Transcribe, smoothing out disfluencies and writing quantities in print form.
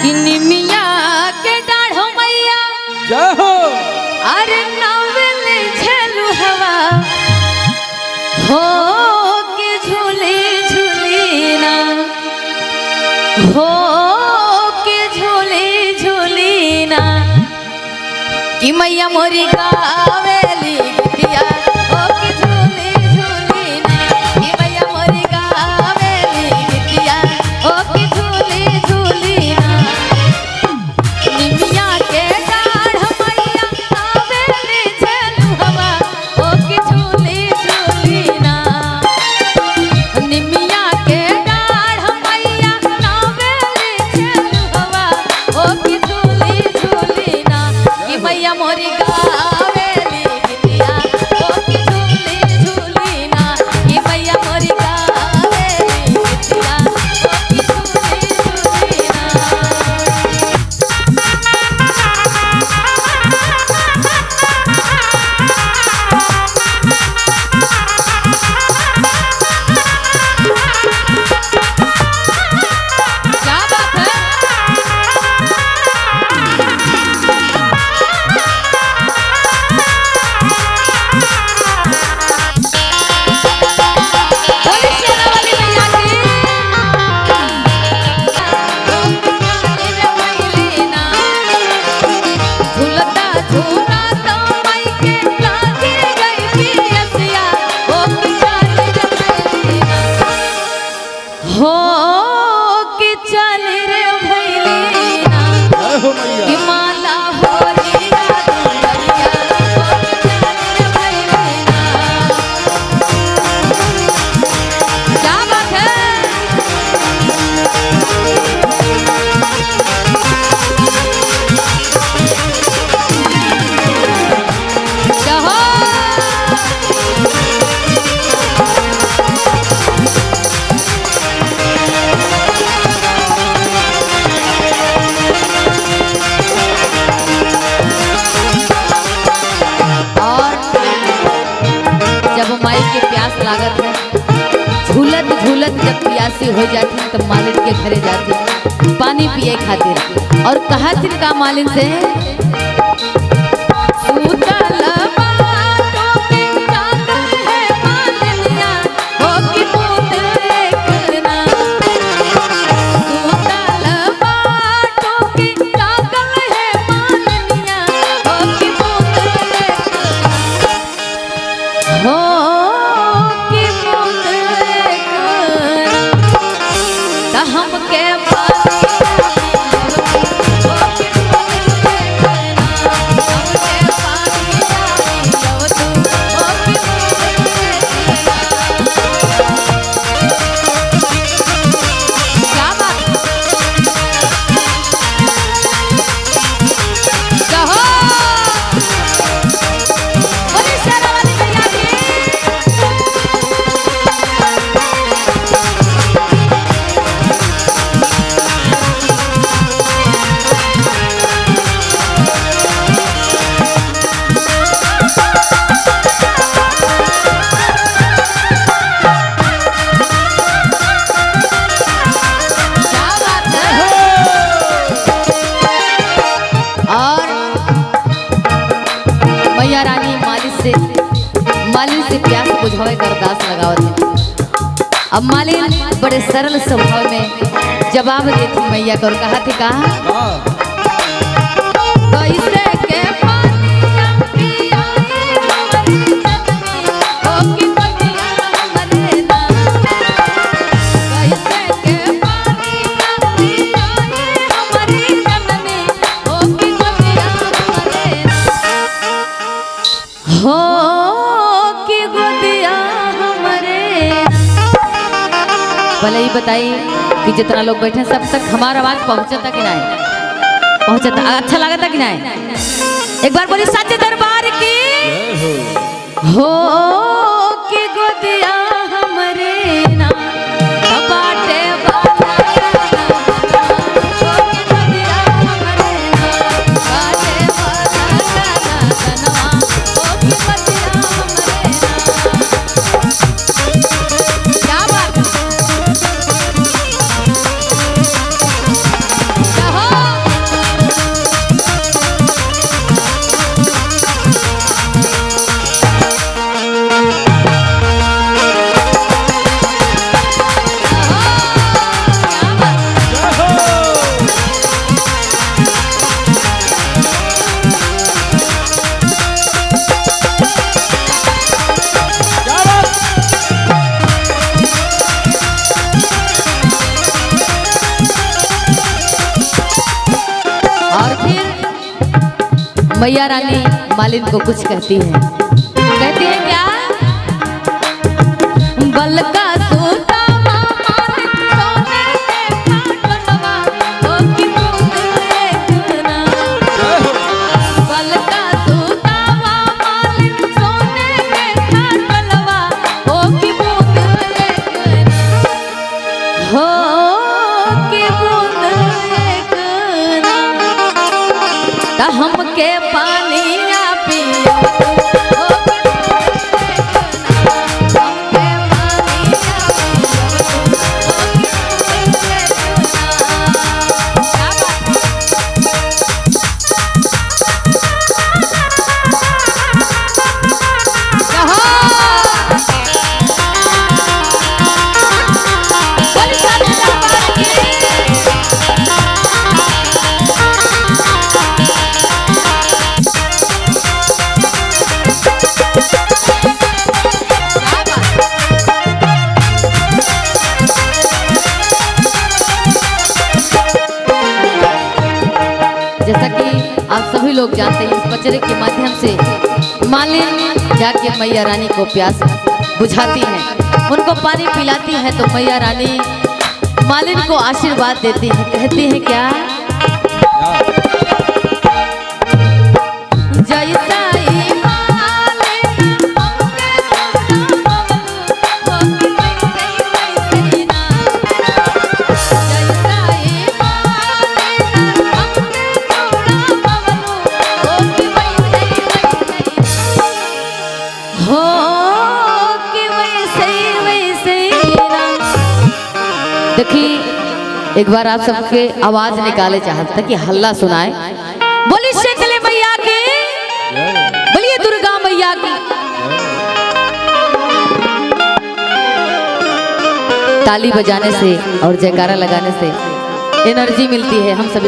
किनिमिया के डाढ़ो मैया जय हो। अरे नावेल झलू हवा हो के झूले झूली ना हो के झूले झूली ना कि मैया मोरी गावेली गीतिया हो के झूले झूली ना कि मैया मोरी गावेली गीतिया हो के झूले झूली ना निमिया के डाढ़ मैया आवेली झलू हवा हो के झूले झूली ना निमिया के डाढ़ मैया आवेली झलू हवा हो के झूले झूली ना कि मैया मोरी गावेली गीतिया हो के झूले झूली ना कि मैया मोरी गावेली गीतिया हो के झूले झूली ना। क्या बात है? बोली शेरा वाली मैया की। झूलता झूलता माई के लागे गई पियसिया हो कि चल रे भैलीना हो कि चल रे भैलीना जय हो मैया। कि माला होलिया दुलरिया हो कि चल रे भैलीना। क्या बात है? जहो और जब माई के प्यास लागत है झूलत झूलत जब प्यासी हो जाती तो मालिन के घरे जाती पानी पिए खातिर और कहा का मालिन से सूतल बाटों पे जागल है मालिनिया हो कि पूत देखना सूतल बाटों पे जागल है मालिनिया हो कि पूत देखना हो कि पूत देखना त हमके मैया रानी मालिन से प्यास बुझावे कर दास लगावत है। अब मालिन बड़े सरल स्वभाव में जवाब देती मैया को और कहा थे कहा कैसे के पानिया पियाई हमारी जननी हो कि बगिया हमरे ना कैसे के पानिया पियाई हमारी जननी हो कि बगिया हमरे ना हो कि गोदिया हमरे। भले ही बताई कि जितना लोग बैठे हैं सब तक हमारा आवाज पहुंचता कि नहीं पहुंचता? अच्छा लगता कि नहीं? एक बार बोली सच्चे दरबार की हो कि गोदिया हमरे ना बाटे वाला हो कि गोदिया हमरे ना बाटे वाला जनवा हो कि गोदिया हमरे ना। क्या बात है? मैया रानी मालिन को कुछ कहती है। कहती है क्या? बल का सूता मालिन सोने के खाटलवा, ओ की बूंद एक ना। बल का सूता मालिन सोने के खाटलवा, ओ की बूंद एक ना। हो की बूंद एक ना। ता हमके पानी आ पिया, ओ की बूंद एक ना। हमके पानी आ पिया, ओ की बूंद एक ना। क्या बात है? बोली साचे दरबार की। जैसा कि आप सभी लोग जानते हैं, इस पचरे के माध्यम से मालिन जाके मैया रानी को प्यास बुझाती है, उनको पानी पिलाती है। तो मैया रानी मालिन को आशीर्वाद देती है। कहती है क्या? जैसा ई मालिन हमके सोना बबलू, हो की वैसे वैसे ना। जैसा ई मालिन हमके सोना बबलू, हो की वैसे वैसे हो की वैसे वैसे ना। देखिए, एक बार आप सबके आवाज निकाले चाहता कि हल्ला सुनाए। बोलिए शेखले मैया की, बोलिए दुर्गा मैया की। ताली बजाने से और जयकारा लगाने से एनर्जी मिलती है। हम सब